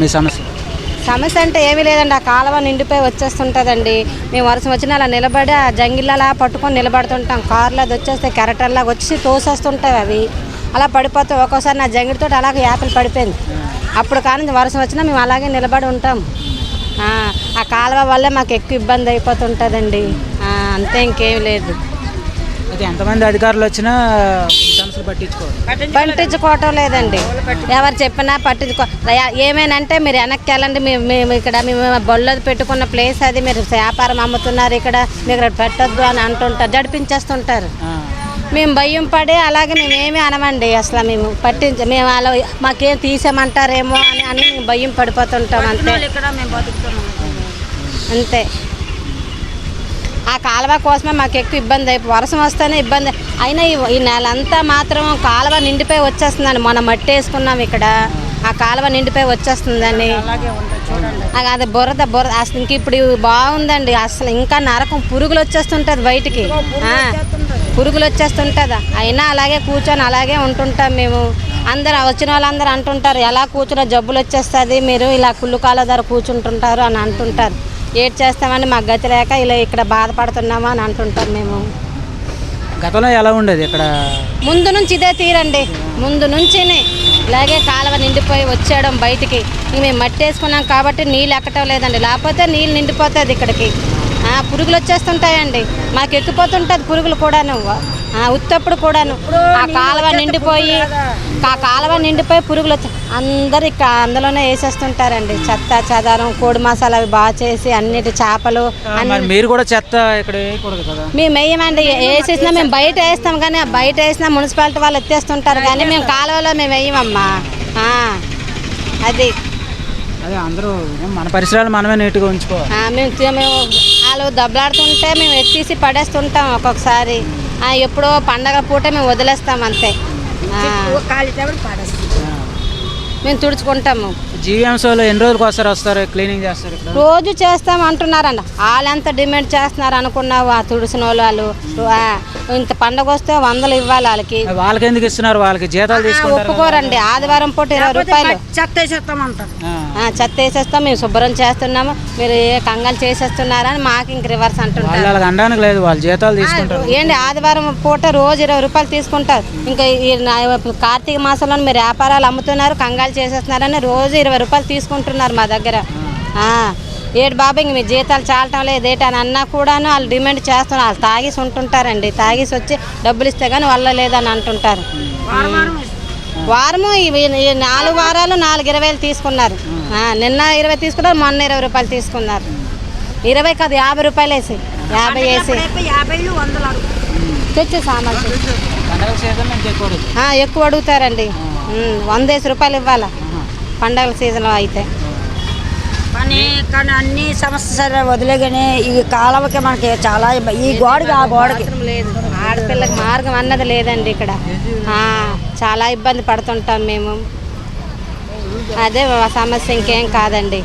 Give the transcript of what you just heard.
మీ సమస్య సమస్య అంటే ఏమీ లేదండి. ఆ కాలువ నిండిపోయి వచ్చేస్తుంటుందండి. మేము వర్షం వచ్చినా అలా నిలబడి ఆ జంగిల్లా పట్టుకొని నిలబడుతుంటాం. కార్లు అది వచ్చేస్తే కెరటర్లాగా వచ్చి తోసేస్తుంటాయి. అవి అలా పడిపోతాయి. ఒక్కోసారి నా జంగిడితో అలాగే యాపిల్ పడిపోయింది. అప్పుడు కానీ వర్షం వచ్చినా మేము అలాగే నిలబడి ఉంటాం. ఆ కాలువ వల్లే మాకు ఎక్కువ ఇబ్బంది అయిపోతుంటుందండి. అంతే, ఇంకేం లేదు. అయితే ఎంతమంది అధికారులు వచ్చినా సమస్యలు పట్టించుకోవటం లేదండి. ఎవరు చెప్పినా ఏమేనంటే మీరు వెనక్కి వెళ్ళండి, మేము ఇక్కడ మేము బొల్లది పెట్టుకున్న ప్లేస్ అది, మీరు వ్యాపారం అమ్ముతున్నారు, ఇక్కడ మీరు ఇక్కడ పెట్టొద్దు అని అంటుంటారు, జడిపించేస్తుంటారు. మేము భయం పడి అలాగే మేమేమీ అనమండి. అసలు మేము అలా మాకేం తీసామంటారేమో అని మేము భయం పడిపోతుంటాం. అంతే. ఆ కాలువ కోసమే మాకు ఎక్కువ ఇబ్బంది అయిపోయి వర్షం వస్తేనే ఇబ్బంది అయినా ఈ నెల అంతా మాత్రం కాలువ నిండిపోయి వచ్చేస్తుందండి. మొన్న మట్టి వేసుకున్నాం ఇక్కడ, ఆ కాలువ నిండిపోయి వచ్చేస్తుందని. అది బురద అసలు ఇంక ఇప్పుడు బాగుందండి. అసలు ఇంకా నరకం, పురుగులు వచ్చేస్తుంటుంది బయటికి, పురుగులు వచ్చేస్తుంటుంది. అయినా అలాగే కూర్చొని అలాగే ఉంటుంటాం మేము. అందరూ వచ్చిన వాళ్ళందరూ అంటుంటారు, ఎలా కూర్చున్న జబ్బులు వచ్చేస్తుంది, మీరు ఇలా కుళ్ళు కాల ధర కూర్చుంటుంటారు అని అంటుంటారు. ఏడ్ చేస్తామని మాకు గతి లేక ఇలా ఇక్కడ బాధపడుతున్నామా అని అంటుంటాం మేము. గతంలో ఎలా ఉండేది ఇక్కడ? ముందు నుంచి ఇదే తీరండి. ముందు నుంచి ఇలాగే కాలువ నిండిపోయి వచ్చేయడం బయటికి. మేము మట్టి వేసుకున్నాం కాబట్టి నీళ్ళు ఎక్కటం లేదండి, లేకపోతే నీళ్ళు నిండిపోతుంది ఇక్కడికి. పురుగులు వచ్చేస్తుంటాయండి, మాకు ఎక్కిపోతుంటుంది పురుగులు కూడాను. ఉత్తప్పుడు కూడాను ఆ కాలువ నిండిపోయి పురుగులు అందరు ఇక్కడ అందులోనే వేసేస్తుంటారండి. చెత్త చెదారం, కోడి మసాలా అవి బాగా చేసి అన్నిటి చేపలు మీరు కూడా చెత్త ఇక్కడ వేయకూడదు కదా? మేము వేయమండి. వేసేసినా మేము బయట వేస్తాం, కానీ బయట వేసినా మున్సిపాలిటీ వాళ్ళు ఎత్తేస్తుంటారు, కానీ మేము కాలువలో మేము వేయమమ్మా. అది అందరూ మన పరిసరాలు మనమే నీట్గా ఉంచుకోవాలి. మేము వాళ్ళు దెబ్బలాడుతుంటే మేము ఎత్తేసి పడేస్తుంటాం. ఒక్కొక్కసారి ఎప్పుడో పండగ పూట మేము వదిలేస్తాం అంతే. మేము తుడుచుకుంటాము. జీవీఎంసీలో ఎన్ని రోజులకు వస్తారు క్లీనింగ్ చేస్తారు? రోజు చేస్తాం అంటున్నారండి. వాళ్ళు ఎంత డిమాండ్ చేస్తున్నారు అనుకున్నావు? ఆ తుడిసిన వాళ్ళు ఇంత పండగ వస్తే 100 ఇవ్వాలి వాళ్ళకి. వాళ్ళకి ఎందుకు ఇస్తున్నారు? వాళ్ళకి జీతాలు తీసుకుంటారు. ఒప్పుకోరండి. ఆదివారం పూట 20 రూపాయలు చెత్త వేసేస్తామంటారు. చెత్త వేసేస్తాం, మేము శుభ్రం చేస్తున్నాము, మీరు ఏ కంగాలు చేసేస్తున్నారని మాకు ఇంక రివర్స్ అంటుంటారు. అనడానికి లేదు, వాళ్ళు జీతాలు తీసుకుంటారు. ఏంటి ఆదివారం పూట రోజు 20 రూపాయలు తీసుకుంటారు. ఇంకా కార్తీక మాసంలో మీరు వ్యాపారాలు అమ్ముతున్నారు, కంగాలు చేసేస్తున్నారని రోజు 20 రూపాయలు తీసుకుంటున్నారు మా దగ్గర. ఏడు బాబా ఇంక మీ జీతాలు చాలటం లేదు ఏటని అన్నా కూడాను వాళ్ళు డిమాండ్ చేస్తున్నారు. వాళ్ళు తాగేసి ఉంటుంటారండి, తాగేసి వచ్చి డబ్బులు ఇస్తే కానీ వల్ల లేదని అంటుంటారు. వారము 4 వారాలు 4,20 తీసుకున్నారు. నిన్న 20 తీసుకున్నారు, మొన్న 20 రూపాయలు తీసుకున్నారు. 20 కాదు 50 రూపాయలు వేసి 50 వేసి తెచ్చి సామాన్ ఎక్కువ అడుగుతారండి. 100 రూపాయలు ఇవ్వాలా పండగల సీజన్లో అయితే. కానీ అన్ని సమస్యలు వదిలేగానే ఈ కాలువకి మనకి చాలా ఈ గోడకి ఆ గోడకి లేదు, ఆడపిల్లకి మార్గం అన్నది లేదండి ఇక్కడ. చాలా ఇబ్బంది పడుతుంటాం మేము. అదే సమస్య, ఇంకేం కాదండి.